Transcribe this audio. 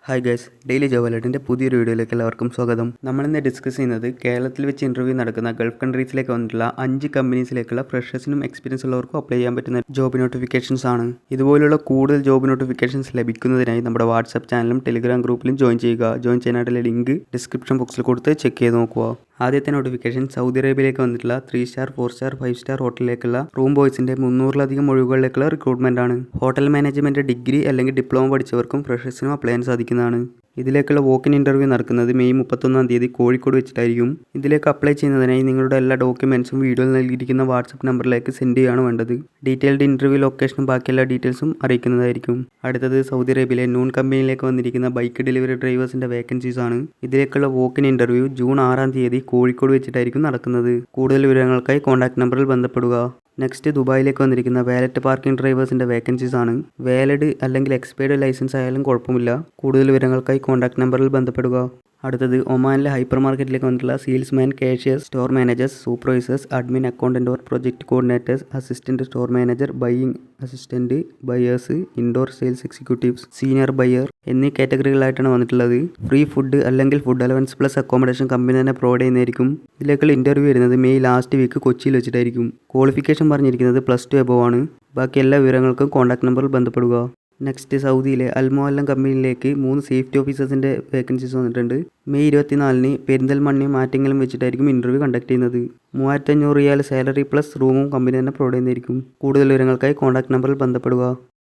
Hi guys, daily job അലേർട്ടിൻ്റെ പുതിയൊരു വീഡിയോയിലേക്ക് എല്ലാവർക്കും സ്വാഗതം. നമ്മളിന്ന് ഡിസ്കസ് ചെയ്യുന്നത് കേരളത്തിൽ വെച്ച് ഇൻ്റർവ്യൂ നടക്കുന്ന ഗൾഫ് കൺട്രീസിലേക്ക് വന്നിട്ടുള്ള 5 കമ്പനീസിലേക്കുള്ള ഫ്രഷേഴ്സിനും എക്സ്പീരിയൻസ് ഉള്ളവർക്കും അപ്ലൈ ചെയ്യാൻ പറ്റുന്ന ജോബ് നോട്ടിഫിക്കേഷൻസ് ആണ്. ഇതുപോലുള്ള കൂടുതൽ ജോബ് നോട്ടിഫിക്കേഷൻസ് ലഭിക്കുന്നതിനായി നമ്മുടെ വാട്സ്ആപ്പ് ചാനലും ടെലിഗ്രാം ഗ്രൂപ്പിലും ജോയിൻ ചെയ്യുക. ജോയിൻ ചെയ്യാനായിട്ടുള്ള ലിങ്ക് ഡിസ്ക്രിപ്ഷൻ ബോക്സിൽ കൊടുത്ത് ചെക്ക് ചെയ്ത് നോക്കുക. ആദ്യത്തെ നോട്ടിഫിക്കേഷൻ സൗദി അറേബ്യയിലേക്ക് വന്നിട്ടുള്ള 3 സ്റ്റാർ 4 സ്റ്റാർ 5 സ്റ്റാർ ഹോട്ടലിലേക്കുള്ള റൂം ബോയ്സിൻ്റെ 300-ലധികം ഒഴിവുകളിലേക്കുള്ള റിക്രൂട്ട്മെൻ്റ് ആണ്. ഹോട്ടൽ മാനേജ്മെൻറ്റ് ഡിഗ്രി അല്ലെങ്കിൽ ഡിപ്ലോമ പഠിച്ചവർക്കും ഫ്രഷേഴ്സിനും അപ്ലൈ ചെയ്യാൻ സാധിക്കുന്നതാണ്. ഇതിലേക്കുള്ള വോക്കിൻ ഇൻ്റർവ്യൂ നടക്കുന്നത് മെയ് 31-ാം തീയതി കോഴിക്കോട് വെച്ചിട്ടായിരിക്കും. ഇതിലേക്ക് അപ്ലൈ ചെയ്യുന്നതിനായി നിങ്ങളുടെ എല്ലാ ഡോക്യുമെൻറ്റ്സും വീഡിയോയിൽ നൽകിയിരിക്കുന്ന വാട്സപ്പ് നമ്പറിലേക്ക് സെൻഡ് ചെയ്യുകയാണ് വേണ്ടത്. ഡീറ്റെയിൽഡ് ഇൻ്റർവ്യൂ ലൊക്കേഷനും ബാക്കി എല്ലാ ഡീറ്റെയിൽസും അറിയിക്കുന്നതായിരിക്കും. അടുത്തത് സൗദി അറേബ്യയിലെ നൂൺ കമ്പനിയിലേക്ക് വന്നിരിക്കുന്ന ബൈക്ക് ഡെലിവറി ഡ്രൈവേഴ്സിൻ്റെ വേക്കൻസീസ് ആണ്. ഇതിലേക്കുള്ള വോക്കിൻ ഇൻ്റർവ്യൂ ജൂൺ 6-ാം തീയതി കോഴിക്കോട് വെച്ചിട്ടായിരിക്കും നടക്കുന്നത്. കൂടുതൽ വിവരങ്ങൾക്കായി കോൺടാക്ട് നമ്പറിൽ ബന്ധപ്പെടുക. നെക്സ്റ്റ് ദുബായിലേക്ക് വന്നിരിക്കുന്ന വാലറ്റ് പാർക്കിംഗ് ഡ്രൈവേഴ്സിൻ്റെ വേക്കൻസീസ് ആണ്. വാലിഡ് അല്ലെങ്കിൽ എക്സ്പയർഡ് ലൈസൻസ് ആയാലും കുഴപ്പമില്ല. കൂടുതൽ വിവരങ്ങൾക്കായി കോൺടാക്ട് നമ്പറിൽ ബന്ധപ്പെടുക. അടുത്തത് ഒമാനിലെ ഹൈപ്പർ മാർക്കറ്റിലേക്ക് വന്നിട്ടുള്ള salesman, cashier, store managers, supervisors, admin, accountant or project coordinators, assistant store manager, buying assistant, buyers, indoor sales executives, senior buyer എന്നീ കാറ്റഗറികളായിട്ടാണ് വന്നിട്ടുള്ളത്. ഫ്രീ ഫുഡ് അല്ലെങ്കിൽ food allowance plus accommodation company തന്നെ പ്രൊവൈഡ് ചെയ്യുന്നതായിരിക്കും. ഇതിലേക്കുള്ള ഇൻ്റർവ്യൂ വരുന്നത് മെയ് ലാസ്റ്റ് വീക്ക് കൊച്ചിയിൽ വെച്ചിട്ടായിരിക്കും. ക്വാളിഫിക്കേഷൻ പറഞ്ഞിരിക്കുന്നത് +2 എബോവ് ആണ്. ബാക്കി എല്ലാ വിവരങ്ങൾക്കും കോൺടാക്ട് നമ്പറിൽ ബന്ധപ്പെടുക. നെക്സ്റ്റ് സൗദിയിലെ അൽമുഅല്ലം കമ്പനിയിലേക്ക് 3 സേഫ്റ്റി ഓഫീസേഴ്സിൻ്റെ വേക്കൻസീസ് വന്നിട്ടുണ്ട്. മെയ് 24-ന് പെരിന്തൽമണ്ണയും ആറ്റിങ്ങലും വെച്ചിട്ടായിരിക്കും ഇൻ്റർവ്യൂ കണ്ടക്ട് ചെയ്യുന്നത്. 3500 റിയാൽ സാലറി പ്ലസ് റൂമും കമ്പനി തന്നെ പ്രൊവൈഡ് ചെയ്യുന്നതായിരിക്കും. കൂടുതൽ വിവരങ്ങൾക്കായി കോൺടാക്ട് നമ്പറിൽ ബന്ധപ്പെടുക.